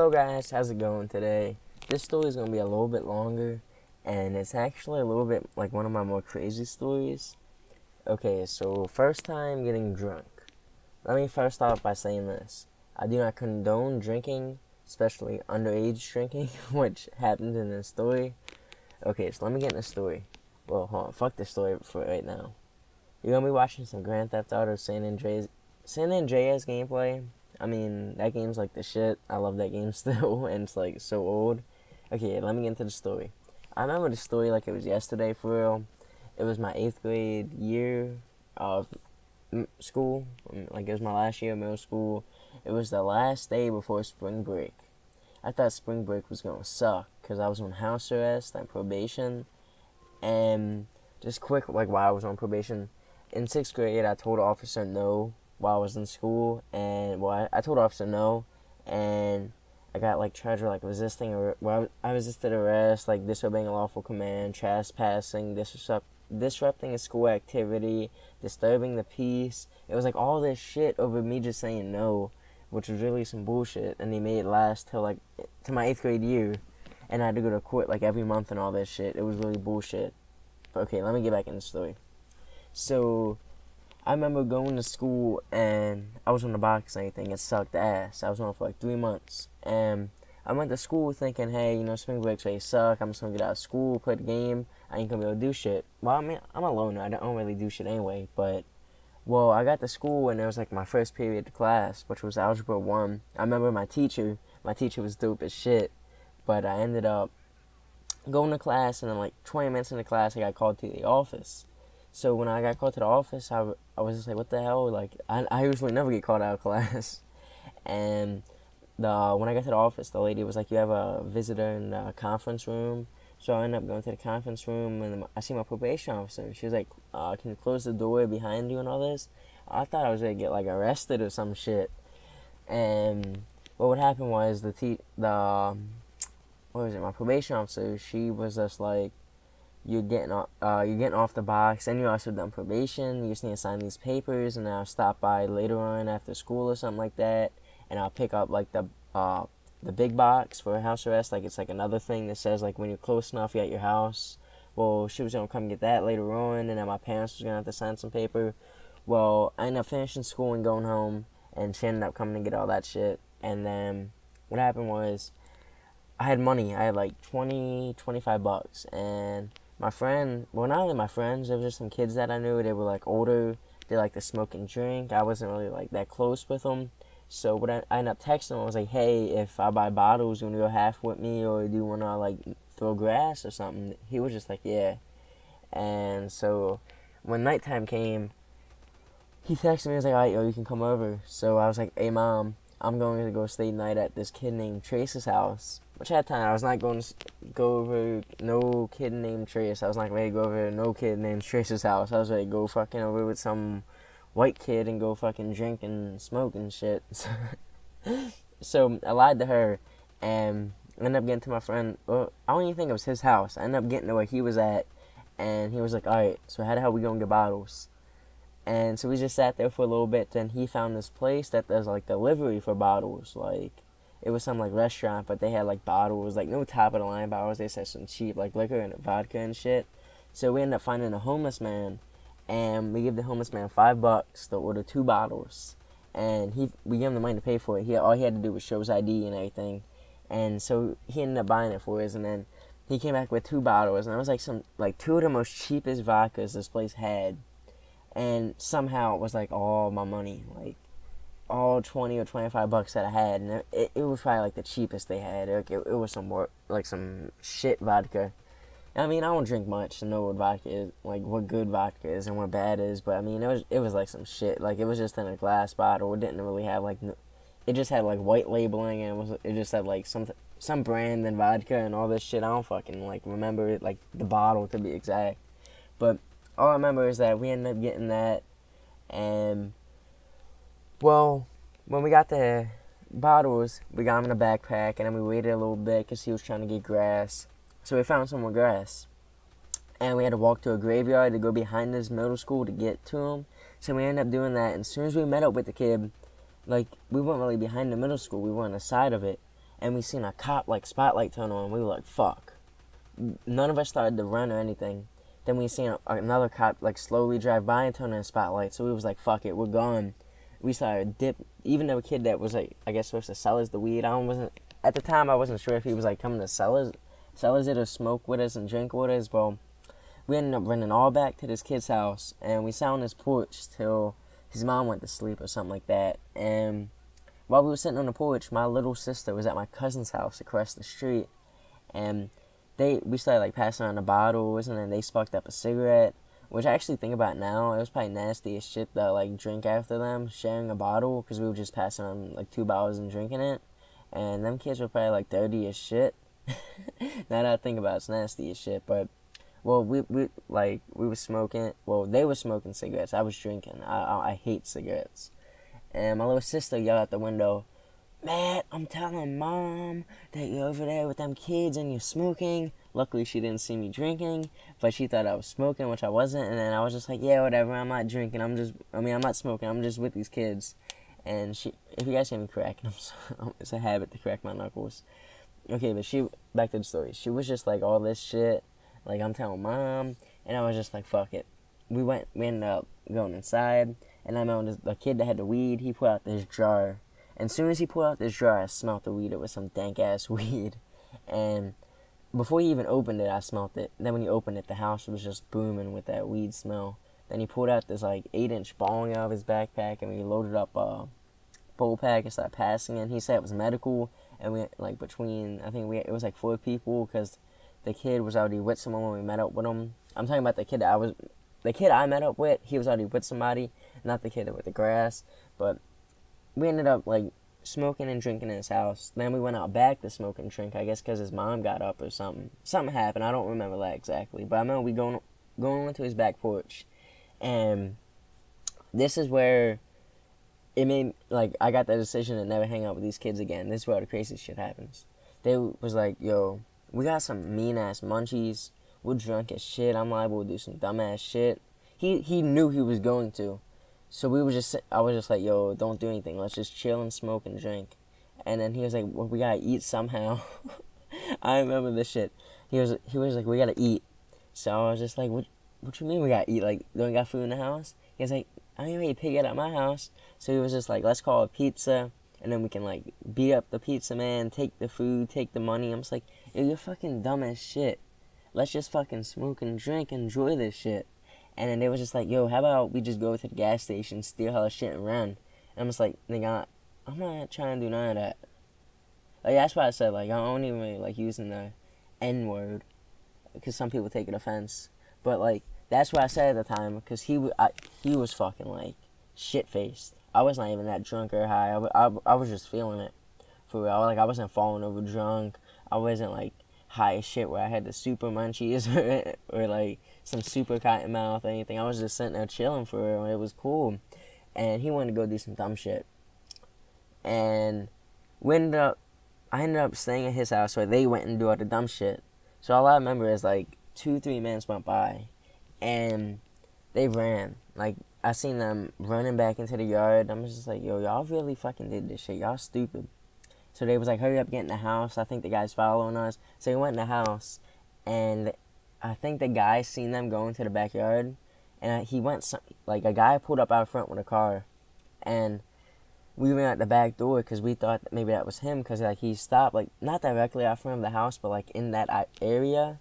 Hello guys, how's it going today? This story is going to be a little bit longer, and it's actually a little bit like one of my more crazy stories. Okay, so first time getting drunk. Let me first start by saying this. I do not condone drinking, especially underage drinking, which happened in this story. Okay, so let me get in the story. Well, hold on, fuck the story for right now. You're going to be watching some Grand Theft Auto San Andreas gameplay. I mean, that game's like the shit. I love that game still, and it's like so old. Okay, let me get into the story. I remember the story like it was yesterday for real. It was my 8th grade year of school. Like it was my last year of middle school. It was the last day before spring break. I thought spring break was gonna suck because I was on house arrest and probation. And just quick, like while I was on probation, in 6th grade, I told the officer no while I was in school, and I told the officer no, and I got like charged with like I resisted arrest, like disobeying a lawful command, trespassing, disrupting a school activity, disturbing the peace. It was like all this shit over me just saying no, which was really some bullshit, and they made it last till like to my 8th grade year, and I had to go to court like every month and all this shit. It was really bullshit. But okay, let me get back in the story. So I remember going to school and I was on the box and everything. It sucked ass. I was on it for like 3 months. And I went to school thinking, hey, spring breaks really suck. I'm just going to get out of school, play the game. I ain't going to be able to do shit. Well, I mean, I'm a loner. I don't really do shit anyway. But, well, I got to school and it was like my first period of class, which was Algebra 1. I remember my teacher was dope as shit. But I ended up going to class and then like 20 minutes into class, I got called to the office. So when I got called to the office, I was just like, what the hell? Like, I usually never get called out of class. And when I got to the office, the lady was like, you have a visitor in the conference room. So I ended up going to the conference room, and I see my probation officer. She was like, can you close the door behind you and all this? I thought I was going to get, like, arrested or some shit. And what happened was my probation officer, she was just like, you're getting off the box, and you're also done probation. You just need to sign these papers, and then I'll stop by later on after school or something like that, and I'll pick up like the big box for house arrest. Like it's like another thing that says like when you're close enough, you're at your house. Well, she was gonna come get that later on, and then my parents was gonna have to sign some paper. Well, I ended up finishing school and going home, and she ended up coming to get all that shit. And then what happened was, I had money. I had like 25 bucks, and my friend, well, not only my friends, there was just some kids that I knew. They were like older. They like to smoke and drink. I wasn't really like that close with them. So what I ended up texting them, I was like, hey, if I buy bottles, you want to go half with me, or do you want to like throw grass or something? He was just like, yeah. And so when nighttime came, he texted me. He was like, all right, yo, you can come over. So I was like, hey, Mom, I'm going to go stay the night at this kid named Trace's house. Which at that time, I was not going to go over no kid named Trace. I was not ready to go over no kid named Trace's house. I was ready to go fucking over with some white kid and go fucking drink and smoke and shit. So I lied to her and ended up getting to my friend. Well, I don't even think it was his house. I ended up getting to where he was at, and he was like, alright, so how the hell we gonna get bottles? And so we just sat there for a little bit. Then he found this place that does like delivery for bottles. Like it was some like restaurant, but they had like bottles, like no top of the line bottles. They said some cheap like liquor and vodka and shit. So we ended up finding a homeless man, and we gave the homeless man $5 to order 2 bottles. And we gave him the money to pay for it. All he had to do was show his ID and everything. And so he ended up buying it for us. And then he came back with 2 bottles, and it was like 2 of the most cheapest vodkas this place had. And somehow it was like all my money, like all 20 or 25 bucks that I had, and it was probably like the cheapest they had. Like it was some shit vodka. I mean, I don't drink much to know what vodka is, like what good vodka is and what bad is, but I mean, it was like some shit. Like it was just in a glass bottle. It didn't really have like, it just had like white labeling, and it just had like some brand and vodka and all this shit. I don't fucking like remember it, like the bottle to be exact, but all I remember is that we ended up getting that, and well, when we got the bottles, we got them in a backpack, and then we waited a little bit because he was trying to get grass. So we found some more grass, and we had to walk to a graveyard to go behind his middle school to get to him. So we ended up doing that, and as soon as we met up with the kid, like, we weren't really behind the middle school, we were on the side of it. and we seen a cop like spotlight turn on. We were like, fuck. None of us started to run or anything. Then we seen another cop like slowly drive by and turn on a spotlight. So we was like, fuck it, we're gone. We started dip. Even the kid that was like, I guess supposed to sell us the weed. Wasn't at the time. I wasn't sure if he was like coming to sell us it or smoke with us and drink with us. But we ended up running all back to this kid's house, and we sat on his porch till his mom went to sleep or something like that. And while we were sitting on the porch, my little sister was at my cousin's house across the street, and we started like passing around the bottles, and then they sparked up a cigarette, which I actually think about now, it was probably nasty as shit to like drink after them, sharing a bottle, because we were just passing around like 2 bottles and drinking it, and them kids were probably like dirty as shit. Now that I think about it, it's nasty as shit, but well, we were smoking. Well, they were smoking cigarettes. I was drinking. I hate cigarettes. And my little sister yelled out the window, "Matt, I'm telling Mom that you're over there with them kids and you're smoking." Luckily, she didn't see me drinking, but she thought I was smoking, which I wasn't. And then I was just like, "Yeah, whatever. I'm not drinking. I'm not smoking. I'm just with these kids." And if you guys hear me cracking, it's a habit to crack my knuckles. Okay, but back to the story. She was just like all this shit. Like, I'm telling Mom, and I was just like, fuck it. We ended up going inside, and I remember the kid that had the weed, he pulled out this jar. And as soon as he pulled out this jar, I smelled the weed. It was some dank-ass weed. And before he even opened it, I smelled it. Then when he opened it, the house was just booming with that weed smell. Then he pulled out this, like, 8-inch bong out of his backpack, and we loaded up a bowl pack and started passing it. He said it was medical, and we, like, it was like 4 people, because the kid was already with someone when we met up with him. I'm talking about the kid I met up with. He was already with somebody, not the kid with the grass. But we ended up like smoking and drinking in his house. Then we went out back to smoke and drink. I guess because his mom got up or something. Something happened. I don't remember that exactly. But I remember we going into his back porch, and this is where it made I got the decision to never hang out with these kids again. This is where the crazy shit happens. They was like, "Yo, we got some mean-ass munchies. We're drunk as shit. I'm liable to do some dumb-ass shit." He knew he was going to. So I was just like, "Yo, don't do anything. Let's just chill and smoke and drink." And then he was like, "Well, we gotta eat somehow." I remember this shit. He was like, "We gotta eat." So I was just like, what you mean we gotta eat? Like, don't we got food in the house? He was like, "I ain't ready to pick it at my house." So he was just like, "Let's call a pizza, and then we can like beat up the pizza man, take the food, take the money." I'm just like, "Yo, you're fucking dumb as shit. Let's just fucking smoke and drink, enjoy this shit." And then they was just like, "Yo, how about we just go to the gas station, steal all the shit and run?" And I'm just like, "Nigga, I'm not trying to do none of that." Like, that's why I said, like, I don't even really like using the N-word, because some people take it offense. But like, that's what I said at the time, because he was fucking like shit-faced. I was not even that drunk or high. I was just feeling it for real. Like, I wasn't falling over drunk. I wasn't like high as shit where I had the super munchies or like some super cotton mouth or anything. I was just sitting there chilling for real. It was cool. And he wanted to go do some dumb shit. And I ended up staying at his house where they went and do all the dumb shit. So all I remember is like 2-3 minutes went by, and they ran. Like, I seen them running back into the yard. I'm just like, "Yo, y'all really fucking did this shit. Y'all stupid." So they was like, "Hurry up, get in the house." I think the guy's following us. So he went in the house, and I think the guy seen them go into the backyard, and a guy pulled up out front with a car, and we ran out the back door because we thought that maybe that was him, because like he stopped like not directly out front of the house, but like in that area,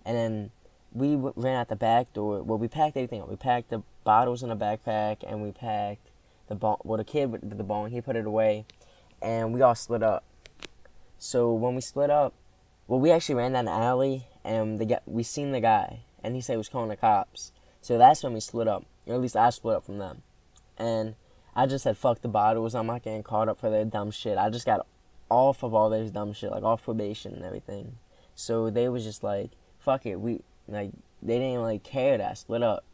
and then we ran out the back door. Well, we packed everything up. We packed the bottles in the backpack, and we packed the bong. Well, the kid did the bong. He put it away, and we all split up. So when we split up, well, we actually ran down the alley, and we seen the guy, and he said he was calling the cops. So that's when we split up, or at least I split up from them. And I just said, fuck the bottles, I'm not getting caught up for their dumb shit. I just got off of all their dumb shit, like off probation and everything. So they was just like, fuck it, they didn't like care that I split up.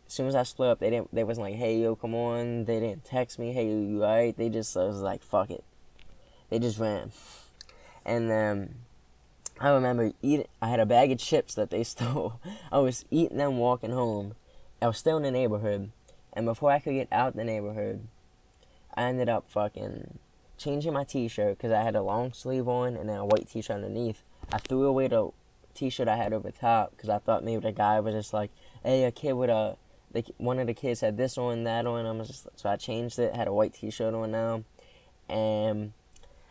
As soon as I split up, they wasn't like, "Hey, yo, come on." They didn't text me, "Hey, you alright?" They just was like, fuck it. They just ran. And I remember I had a bag of chips that they stole. I was eating them walking home. I was still in the neighborhood. And before I could get out the neighborhood, I ended up fucking changing my t-shirt because I had a long sleeve on and then a white t-shirt underneath. I threw away the t-shirt I had over top because I thought maybe the guy was just like, hey, a kid with one of the kids had this on, that on. So I changed it, had a white t-shirt on now, and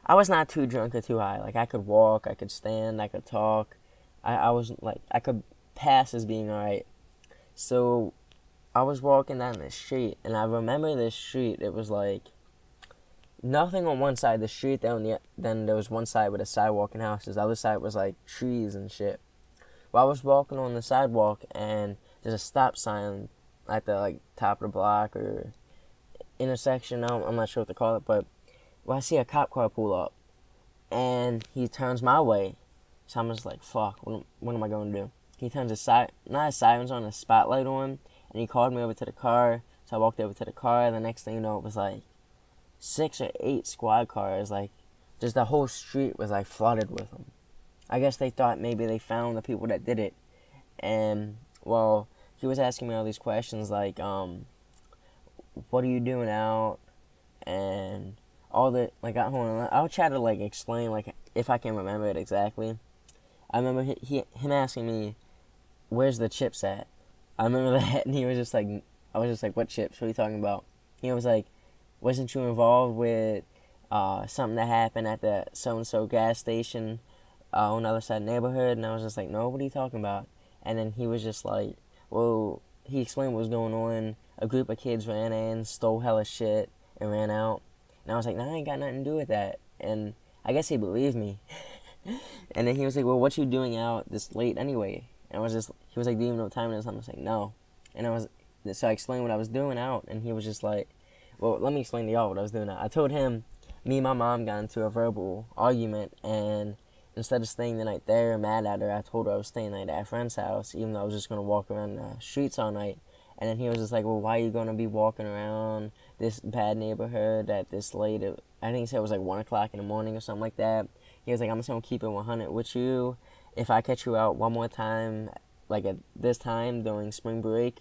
I was not too drunk or too high. Like, I could walk, I could stand, I could talk. I was like, I could pass as being alright. So I was walking down the street, and I remember this street. It was like nothing on one side of the street. Then there was one side with a sidewalk and houses. The other side was like trees and shit. Well, I was walking on the sidewalk, and there's a stop sign at the like top of the block or intersection. I'm not sure what to call it, but I see a cop car pull up, and he turns my way. So I'm just like, fuck, what am I going to do? He turns not his sirens on, a spotlight on, and he called me over to the car. So I walked over to the car, and the next thing you know, it was like 6 or 8 squad cars. Like, just the whole street was like flooded with them. I guess they thought maybe they found the people that did it. And, well, he was asking me all these questions like, what are you doing out? And all the, like, hold on, I'll try to, like, explain, like, if I can remember it exactly. I remember him asking me, where's the chips at? I remember that, and he was just like, I was just like, what chips? What are you talking about? He was like, wasn't you involved with something that happened at the so-and-so gas station on the other side of the neighborhood? And I was just like, no, what are you talking about? And then he was just like, well, he explained what was going on. A group of kids ran in, stole hella shit, and ran out. And I was like, no, I ain't got nothing to do with that. And I guess he believed me. And then he was like, well, what you doing out this late anyway? And he was like, do you even know what time it is? I'm just like, no. And so I explained what I was doing out, and he was just like, well, let me explain to y'all what I was doing out. I told him me and my mom got into a verbal argument, and instead of staying the night there, mad at her, I told her I was staying the night at a friend's house, even though I was just going to walk around the streets all night. And then he was just like, well, why are you going to be walking around this bad neighborhood at this late? I think he said it was like 1 o'clock in the morning or something like that. He was like, I'm just going to keep it 100 with you. If I catch you out one more time, like at this time during spring break,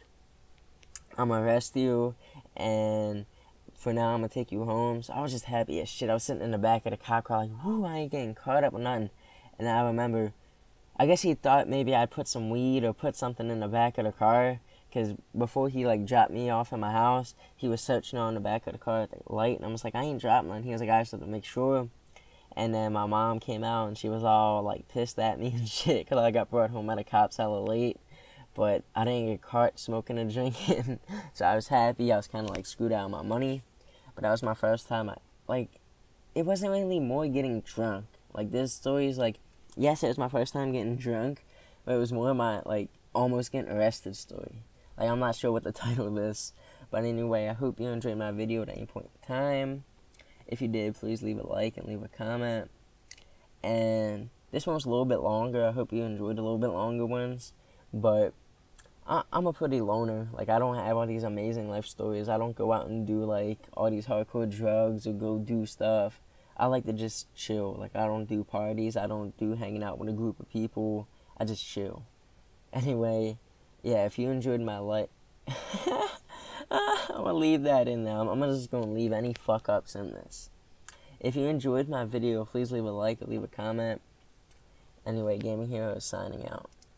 I'm going to arrest you. And for now, I'm going to take you home. So I was just happy as shit. I was sitting in the back of the cop car like, whoo, I ain't getting caught up or nothing. And I remember, I guess he thought maybe I'd put some weed or put something in the back of the car. Because before he, like, dropped me off at my house, he was searching on the back of the car at the light. And I was like, I ain't dropped none. He was like, I just have to make sure. And then my mom came out, and she was all, like, pissed at me and shit. Because I got brought home at the cops hella late. But I didn't get caught smoking or drinking. So I was happy. I was kind of, like, screwed out of my money. But that was my first time. It wasn't really more getting drunk. Like, this story is, like, yes, it was my first time getting drunk. But it was more my, like, almost getting arrested story. Like, I'm not sure what the title of this, but anyway, I hope you enjoyed my video at any point in time. If you did, please leave a like and leave a comment. And this one was a little bit longer. I hope you enjoyed a little bit longer ones. But I'm a pretty loner. Like, I don't have all these amazing life stories. I don't go out and do, like, all these hardcore drugs or go do stuff. I like to just chill. Like, I don't do parties. I don't do hanging out with a group of people. I just chill. Anyway, yeah, if you enjoyed my life, I'm going to leave that in there. I'm just going to leave any fuck-ups in this. If you enjoyed my video, please leave a like or leave a comment. Anyway, Gaming Hero is signing out.